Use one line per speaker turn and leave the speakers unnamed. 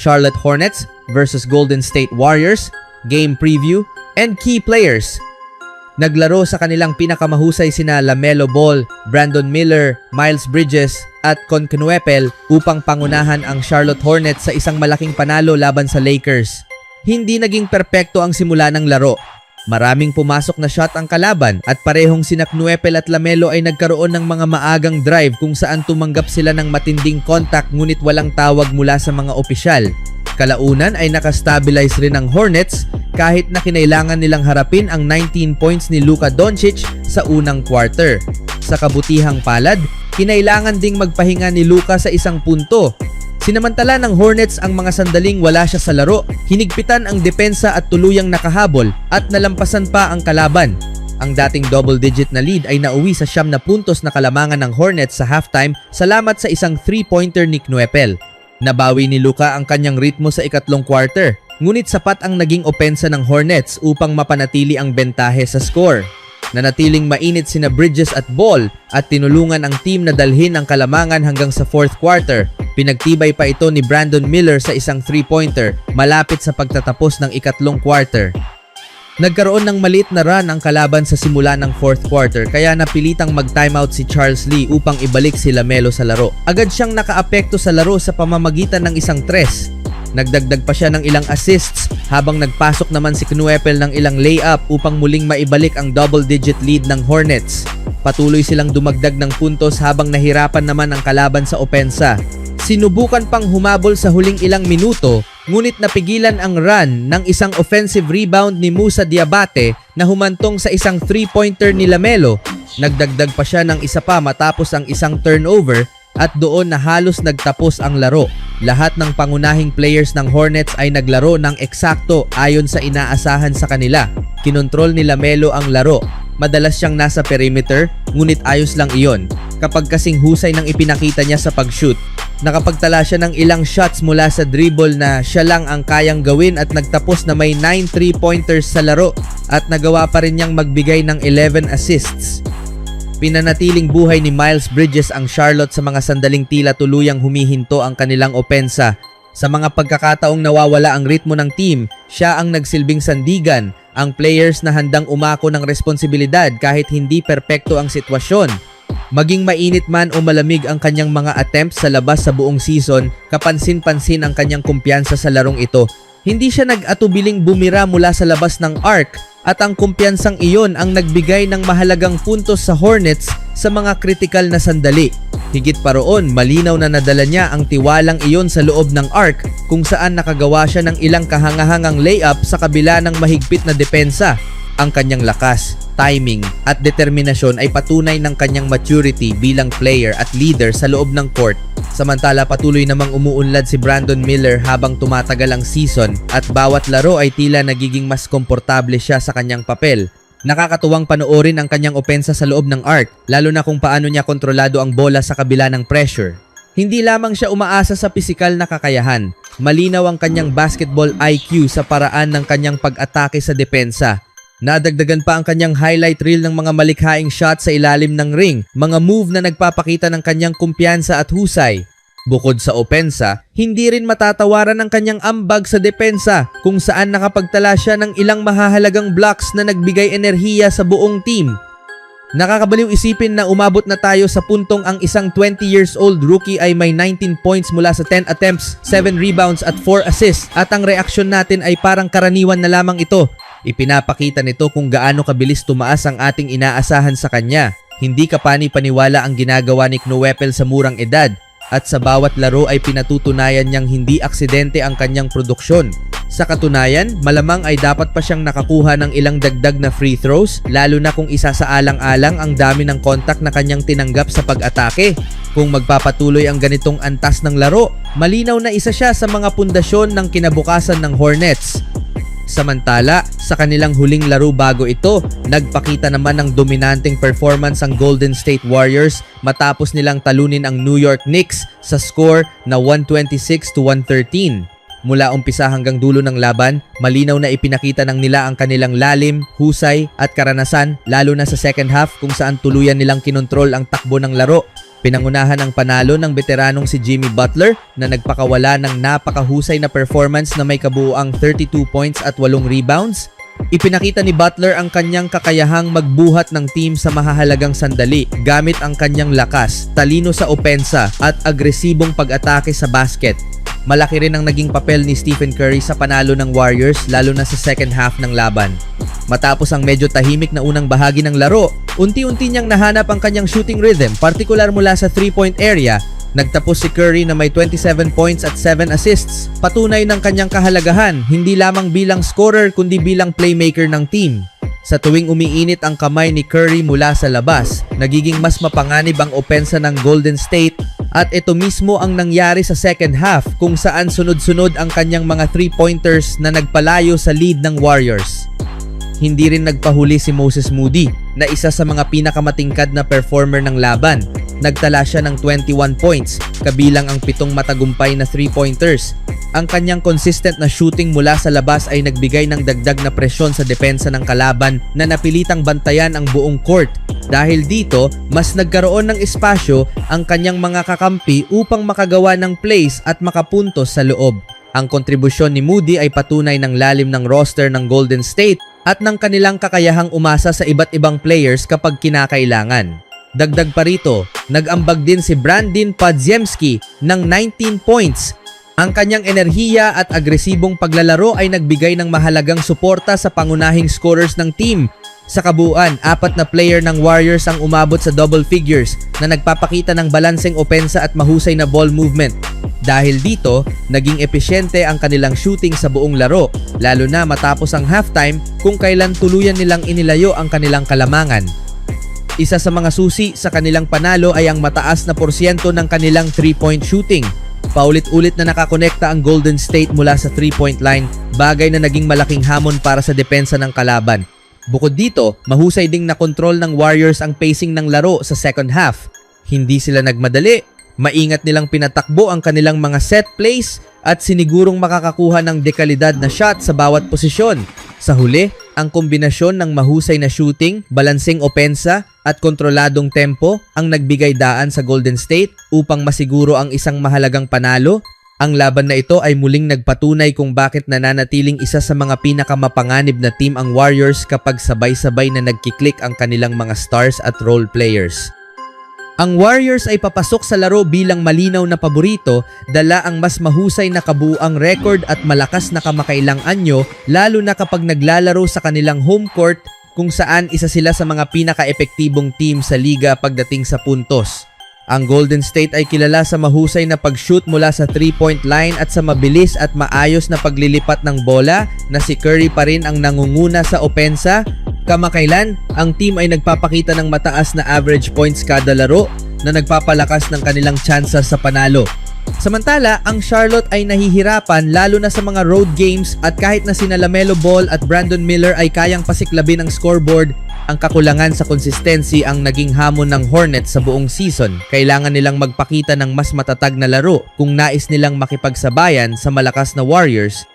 Charlotte Hornets versus Golden State Warriors, game preview, and key players. Naglaro sa kanilang pinakamahusay sina LaMelo Ball, Brandon Miller, Miles Bridges at Con Knuepel upang pangunahan ang Charlotte Hornets sa isang malaking panalo laban sa Lakers. Hindi naging perpekto ang simula ng laro. Maraming pumasok na shot ang kalaban at parehong sina Knuepel at LaMelo ay nagkaroon ng mga maagang drive kung saan tumanggap sila ng matinding contact ngunit walang tawag mula sa mga opisyal. Kalaunan ay nakastabilize rin ang Hornets kahit na kinailangan nilang harapin ang 19 points ni Luka Doncic sa unang quarter. Sa kabutihang palad, kinailangan ding magpahinga ni Luka sa isang punto. Sinamantala ng Hornets ang mga sandaling wala siya sa laro, hinigpitan ang depensa at tuluyang nakahabol at nalampasan pa ang kalaban. Ang dating double-digit na lead ay nauwi sa 9 na puntos na kalamangan ng Hornets sa halftime salamat sa isang 3-pointer ni Knuepel. Nabawi ni Luka ang kanyang ritmo sa ikatlong quarter, ngunit sapat ang naging opensa ng Hornets upang mapanatili ang bentahe sa score. Nanatiling mainit sina Bridges at Ball at tinulungan ang team na dalhin ang kalamangan hanggang sa fourth quarter. Pinagtibay pa ito ni Brandon Miller sa isang 3-pointer malapit sa pagtatapos ng ikatlong quarter. Nagkaroon ng maliit na run ang kalaban sa simula ng fourth quarter kaya napilitang mag-timeout si Charles Lee upang ibalik si LaMelo sa laro. Agad siyang nakaapekto sa laro sa pamamagitan ng isang tres. Nagdagdag pa siya ng ilang assists habang nagpasok naman si Knuepel ng ilang layup upang muling maibalik ang double-digit lead ng Hornets. Patuloy silang dumagdag ng puntos habang nahirapan naman ang kalaban sa opensa. Sinubukan pang humabol sa huling ilang minuto, ngunit napigilan ang run ng isang offensive rebound ni Musa Diabate na humantong sa isang 3-pointer ni LaMelo. Nagdagdag pa siya ng isa pa matapos ang isang turnover at doon na halos nagtapos ang laro. Lahat ng pangunahing players ng Hornets ay naglaro ng eksakto ayon sa inaasahan sa kanila. Kinontrol ni LaMelo ang laro. Madalas siyang nasa perimeter, ngunit ayos lang iyon. Kapag kasing husay ng ipinakita niya sa pag-shoot, nakapagtala siya ng ilang shots mula sa dribble na siya lang ang kayang gawin at nagtapos na may 9 3-pointers sa laro at nagawa pa rin niyang magbigay ng 11 assists. Pinanatiling buhay ni Miles Bridges ang Charlotte sa mga sandaling tila tuluyang humihinto ang kanilang opensa. Sa mga pagkakataong nawawala ang ritmo ng team, siya ang nagsilbing sandigan, ang players na handang umako ng responsibilidad kahit hindi perpekto ang sitwasyon. Maging mainit man o malamig ang kanyang mga attempts sa labas sa buong season, kapansin-pansin ang kanyang kumpiyansa sa larong ito. Hindi siya nag-atubiling bumira mula sa labas ng arc at ang kumpiyansang iyon ang nagbigay ng mahalagang puntos sa Hornets sa mga kritikal na sandali. Higit pa roon, malinaw na nadala niya ang tiwalang iyon sa loob ng arc kung saan nakagawa siya ng ilang kahangahangang layup sa kabila ng mahigpit na depensa. Ang kanyang lakas, timing at determinasyon ay patunay ng kanyang maturity bilang player at leader sa loob ng court. Samantala patuloy namang umuunlad si Brandon Miller habang tumatagal ang season at bawat laro ay tila nagiging mas komportable siya sa kanyang papel. Nakakatuwang panoorin ang kanyang opensa sa loob ng arc, lalo na kung paano niya kontrolado ang bola sa kabila ng pressure. Hindi lamang siya umaasa sa pisikal na kakayahan, malinaw ang kanyang basketball IQ sa paraan ng kanyang pag-atake sa depensa. Nadagdagan pa ang kanyang highlight reel ng mga malikhaing shots sa ilalim ng ring, mga move na nagpapakita ng kanyang kumpiyansa at husay. Bukod sa opensa, hindi rin matatawaran ang kanyang ambag sa depensa kung saan nakapagtala siya ng ilang mahahalagang blocks na nagbigay enerhiya sa buong team. Nakakabaliw isipin na umabot na tayo sa puntong ang isang 20 years old rookie ay may 19 points mula sa 10 attempts, 7 rebounds at 4 assists at ang reaksyon natin ay parang karaniwan na lamang ito. Ipinapakita nito kung gaano kabilis tumaas ang ating inaasahan sa kanya. Hindi kapani-paniwala ang ginagawa ni Knuepel sa murang edad at sa bawat laro ay pinatutunayan niyang hindi aksidente ang kanyang produksyon. Sa katunayan, malamang ay dapat pa siyang nakakuha ng ilang dagdag na free throws lalo na kung isasaalang-alang ang dami ng kontak na kanyang tinanggap sa pag-atake. Kung magpapatuloy ang ganitong antas ng laro, malinaw na isa siya sa mga pundasyon ng kinabukasan ng Hornets. Samantala, sa kanilang huling laro bago ito, nagpakita naman ng dominanteng performance ang Golden State Warriors matapos nilang talunin ang New York Knicks sa score na 126-113. Mula umpisa hanggang dulo ng laban, malinaw na ipinakita ng nila ang kanilang lalim, husay at karanasan lalo na sa second half kung saan tuluyan nilang kinontrol ang takbo ng laro. Pinangunahan ang panalo ng veteranong si Jimmy Butler na nagpakawala ng napakahusay na performance na may kabuuang 32 points at 8 rebounds. Ipinakita ni Butler ang kanyang kakayahang magbuhat ng team sa mahahalagang sandali gamit ang kanyang lakas, talino sa opensa at agresibong pag-atake sa basket. Malaki rin ang naging papel ni Stephen Curry sa panalo ng Warriors lalo na sa second half ng laban. Matapos ang medyo tahimik na unang bahagi ng laro, unti-unti niyang nahanap ang kanyang shooting rhythm, partikular mula sa 3-point area. Nagtapos si Curry na may 27 points at 7 assists, patunay ng kanyang kahalagahan hindi lamang bilang scorer kundi bilang playmaker ng team. Sa tuwing umiinit ang kamay ni Curry mula sa labas, nagiging mas mapanganib ang opensa ng Golden State at ito mismo ang nangyari sa second half kung saan sunod-sunod ang kanyang mga 3-pointers na nagpalayo sa lead ng Warriors. Hindi rin nagpahuli si Moses Moody na isa sa mga pinakamatingkad na performer ng laban. Nagtala siya ng 21 points, kabilang ang 7 matagumpay na 3-pointers. Ang kanyang consistent na shooting mula sa labas ay nagbigay ng dagdag na presyon sa depensa ng kalaban na napilitang bantayan ang buong court. Dahil dito, mas nagkaroon ng espasyo ang kanyang mga kakampi upang makagawa ng plays at makapuntos sa loob. Ang kontribusyon ni Moody ay patunay ng lalim ng roster ng Golden State at ng kanilang kakayahang umasa sa iba't ibang players kapag kinakailangan. Dagdag pa rito, nag-ambag din si Brandin Podziemski ng 19 points. Ang kanyang enerhiya at agresibong paglalaro ay nagbigay ng mahalagang suporta sa pangunahing scorers ng team. Sa kabuuan, 4 na player ng Warriors ang umabot sa double figures na nagpapakita ng balanseng opensa at mahusay na ball movement. Dahil dito, naging epesyente ang kanilang shooting sa buong laro, lalo na matapos ang halftime kung kailan tuluyan nilang inilayo ang kanilang kalamangan. Isa sa mga susi sa kanilang panalo ay ang mataas na porsyento ng kanilang 3-point shooting. Paulit-ulit na nakakonekta ang Golden State mula sa 3-point line, bagay na naging malaking hamon para sa depensa ng kalaban. Bukod dito, mahusay ding nakontrol ng Warriors ang pacing ng laro sa second half. Hindi sila nagmadali, maingat nilang pinatakbo ang kanilang mga set plays at sinigurong makakakuha ng dekalidad na shot sa bawat posisyon. Sa huli, ang kombinasyon ng mahusay na shooting, balanseng opensa at kontroladong tempo ang nagbigay daan sa Golden State upang masiguro ang isang mahalagang panalo. Ang laban na ito ay muling nagpatunay kung bakit nananatiling isa sa mga pinakamapanganib na team ang Warriors kapag sabay-sabay na nagkiklik ang kanilang mga stars at role players. Ang Warriors ay papasok sa laro bilang malinaw na paborito, dala ang mas mahusay na kabuuang record at malakas na kamakailang anyo, lalo na kapag naglalaro sa kanilang home court kung saan isa sila sa mga pinaka-epektibong team sa liga pagdating sa puntos. Ang Golden State ay kilala sa mahusay na pag-shoot mula sa 3-point line at sa mabilis at maayos na paglilipat ng bola na si Curry pa rin ang nangunguna sa opensa. Kamakailan, ang team ay nagpapakita ng mataas na average points kada laro na nagpapalakas ng kanilang tsansa sa panalo. Samantala, ang Charlotte ay nahihirapan lalo na sa mga road games at kahit na sina LaMelo Ball at Brandon Miller ay kayang pasiklabin ang scoreboard, ang kakulangan sa consistency ang naging hamon ng Hornets sa buong season. Kailangan nilang magpakita ng mas matatag na laro kung nais nilang makipagsabayan sa malakas na Warriors